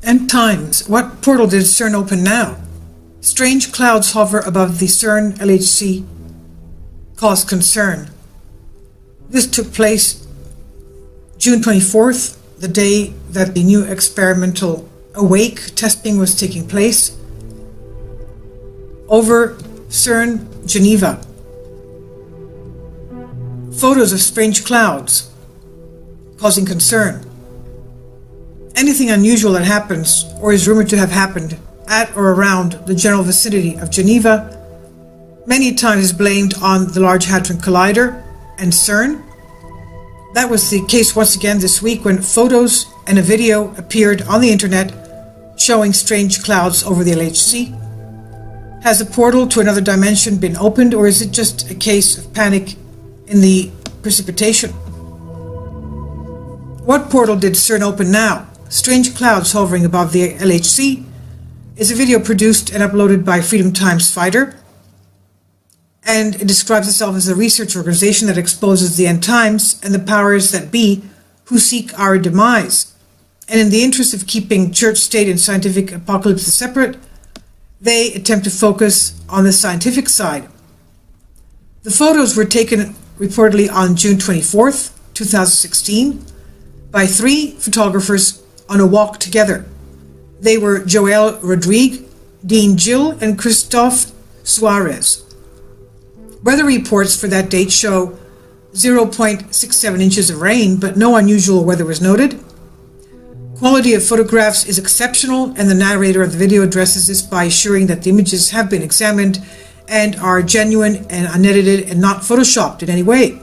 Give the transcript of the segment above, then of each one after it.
End times. What portal did CERN open now? Strange clouds hover above the CERN LHC, cause concern. This took place June 24th, the day that the new experimental Awake testing was taking place over CERN, Geneva. Photos of strange clouds causing concern. Anything unusual that happens or is rumored to have happened at or around the general vicinity of Geneva many times is blamed on the Large Hadron Collider and CERN. That was the case once again this week when photos and a video appeared on the internet showing strange clouds over the LHC. Has a portal to another dimension been opened, or is it just a case of panic in the precipitation? What portal did CERN open now? Strange clouds hovering above the LHC is a video produced and uploaded by Freedom Times Fighter, and it describes itself as a research organization that exposes the end times and the powers that be who seek our demise. And in the interest of keeping church, state, and scientific apocalypse separate, they attempt to focus on the scientific side. The photos were taken reportedly on June 24th, 2016, by 3 photographers on a walk together. They were Joël Rodrigue, Dean Gill, and Christophe Suarez. Weather reports for that date show 0.67 inches of rain, but no unusual weather was noted. Quality of photographs is exceptional, and the narrator of the video addresses this by assuring that the images have been examined and are genuine and unedited and not photoshopped in any way.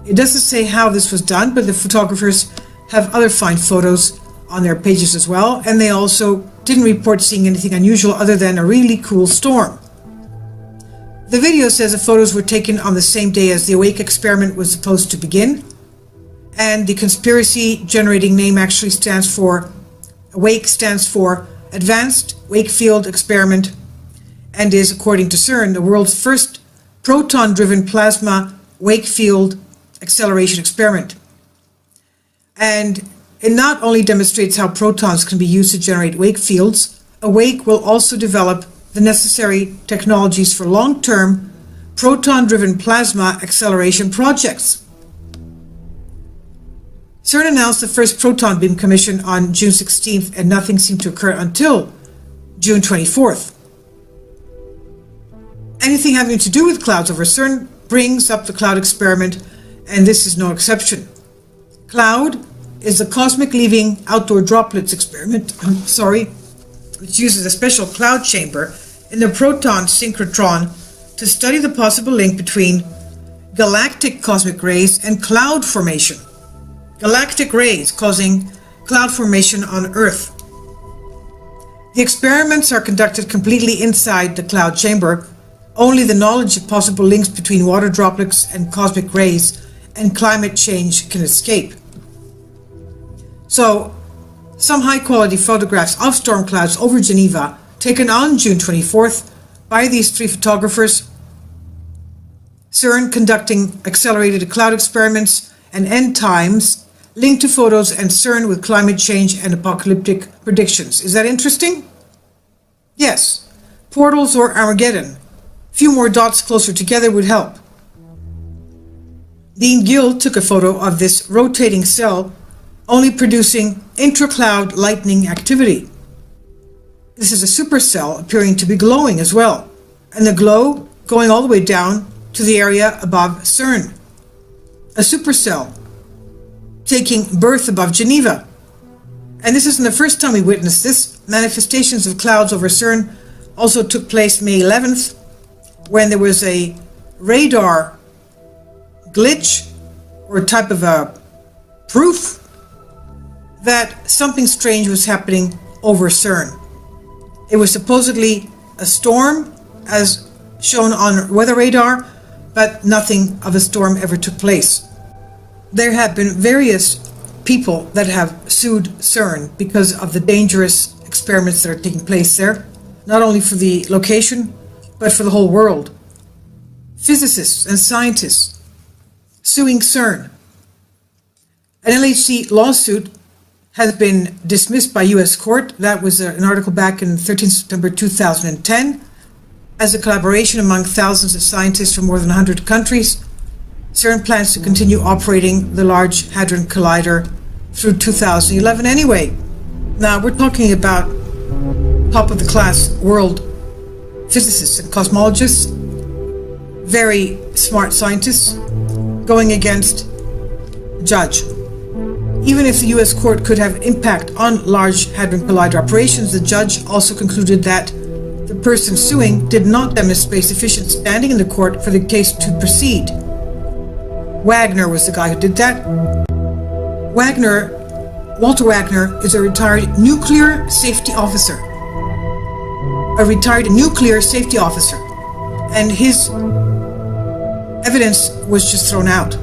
It doesn't say how this was done, but the photographers have other fine photos on their pages as well, and they also didn't report seeing anything unusual other than a really cool storm. The video says the photos were taken on the same day as the Awake experiment was supposed to begin, and the conspiracy generating name actually stands for Awake, stands for Advanced Wakefield Experiment, and is, according to CERN, the world's first proton-driven plasma Wakefield acceleration experiment. And it not only demonstrates how protons can be used to generate wake fields, Awake will also develop the necessary technologies for long-term proton-driven plasma acceleration projects. CERN announced the first proton beam commission on June 16th, and nothing seemed to occur until June 24th. Anything having to do with clouds over CERN brings up the cloud experiment, and this is no exception. Cloud is the cosmic leaving outdoor droplets experiment, which uses a special cloud chamber in the proton synchrotron to study the possible link between galactic cosmic rays and cloud formation. Galactic rays causing cloud formation on Earth. The experiments are conducted completely inside the cloud chamber. Only the knowledge of possible links between water droplets and cosmic rays and climate change can escape. So, some high-quality photographs of storm clouds over Geneva taken on June 24th by these 3 photographers. CERN conducting accelerated cloud experiments and end times linked to photos, and CERN with climate change and apocalyptic predictions. Is that interesting? Yes. Portals or Armageddon. A few more dots closer together would help. Dean Gill took a photo of this rotating cell only producing intracloud lightning activity. This is a supercell appearing to be glowing as well, and the glow going all the way down to the area above CERN. A supercell taking birth above Geneva. And this isn't the first time we witnessed this. Manifestations of clouds over CERN also took place May 11th, when there was a radar glitch, or type of a proof that something strange was happening over CERN. It was supposedly a storm, as shown on weather radar, but nothing of a storm ever took place. There have been various people that have sued CERN because of the dangerous experiments that are taking place there, not only for the location, but for the whole world. Physicists and scientists suing CERN. An LHC lawsuit has been dismissed by U.S. court. That was an article back in 13 September 2010. As a collaboration among thousands of scientists from more than 100 countries, CERN plans to continue operating the Large Hadron Collider through 2011 anyway. Now, we're talking about top-of-the-class world physicists and cosmologists, very smart scientists, going against a judge. Even if the U.S. court could have impact on Large Hadron Collider operations, the judge also concluded that the person suing did not demonstrate sufficient standing in the court for the case to proceed. Wagner was the guy who did that. Walter Wagner is a retired nuclear safety officer. And his evidence was just thrown out.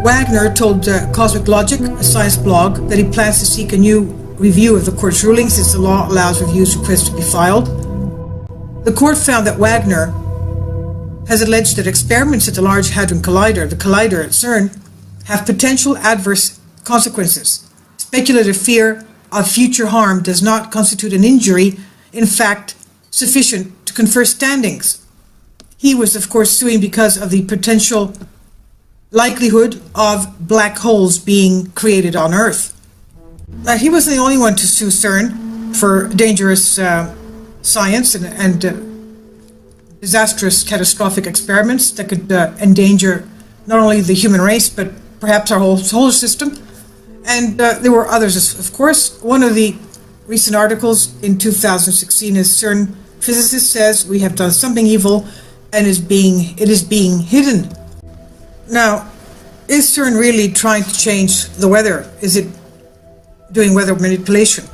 Wagner told Cosmic Logic, a science blog, that he plans to seek a new review of the court's ruling since the law allows reviews requests to be filed. The court found that Wagner has alleged that experiments at the Large Hadron Collider, the collider at CERN, have potential adverse consequences. Speculative fear of future harm does not constitute an injury, in fact, sufficient to confer standings. He was, of course, suing because of the potential likelihood of black holes being created on Earth. Now, he wasn't the only one to sue CERN for dangerous science and disastrous, catastrophic experiments that could endanger not only the human race, but perhaps our whole solar system. And there were others, of course. One of the recent articles in 2016 is CERN physicist says we have done something evil and it is being hidden. Now, is CERN really trying to change the weather? Is it doing weather manipulation?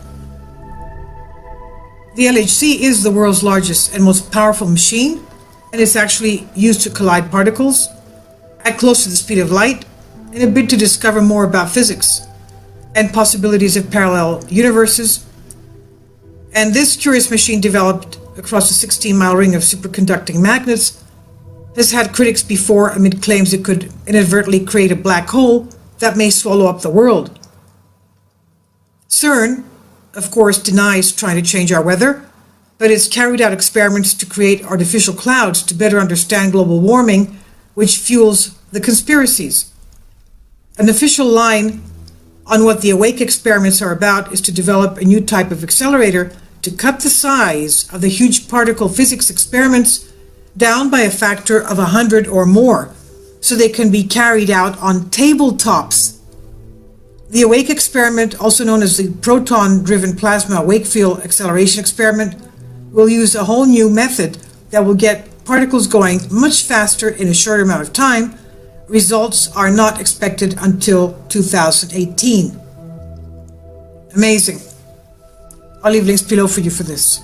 The LHC is the world's largest and most powerful machine, and it's actually used to collide particles at close to the speed of light in a bid to discover more about physics and possibilities of parallel universes. And this curious machine, developed across a 16-mile ring of superconducting magnets, has had critics before amid claims it could inadvertently create a black hole that may swallow up the world. CERN, of course, denies trying to change our weather, but it's carried out experiments to create artificial clouds to better understand global warming, which fuels the conspiracies. An official line on what the AWAKE experiments are about is to develop a new type of accelerator to cut the size of the huge particle physics experiments down by a factor of 100 or more, so they can be carried out on tabletops. The AWAKE experiment, also known as the proton-driven plasma wake field acceleration experiment, will use a whole new method that will get particles going much faster in a shorter amount of time. Results are not expected until 2018. Amazing. I'll leave links below for you for this.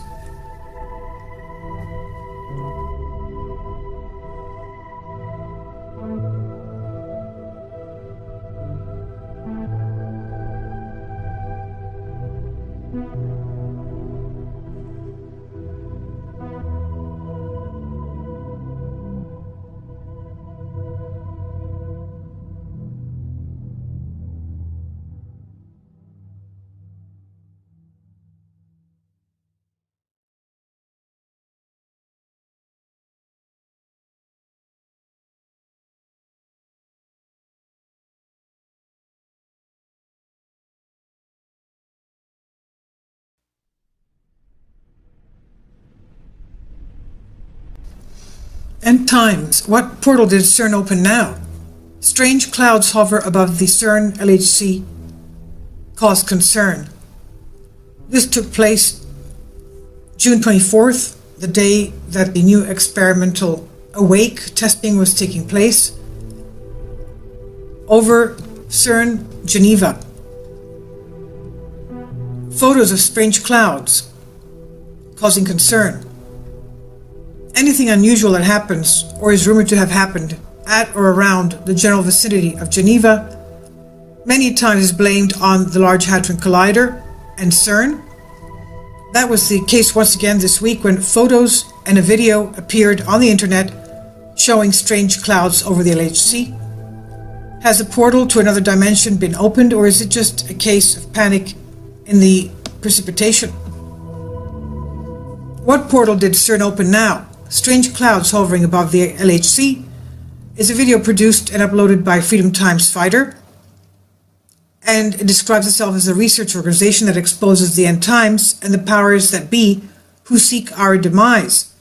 End times. What portal did CERN open now? Strange clouds hover above the CERN LHC, cause concern. This took place June 24th, the day that the new experimental AWAKE testing was taking place over CERN Geneva. Photos of strange clouds causing concern. Anything unusual that happens or is rumored to have happened at or around the general vicinity of Geneva many times is blamed on the Large Hadron Collider and CERN. That was the case once again this week when photos and a video appeared on the internet showing strange clouds over the LHC. Has a portal to another dimension been opened, or is it just a case of panic in the precipitation? What portal did CERN open now? Strange clouds hovering above the LHC is a video produced and uploaded by Freedom Times Fighter, and it describes itself as a research organization that exposes the end times and the powers that be who seek our demise.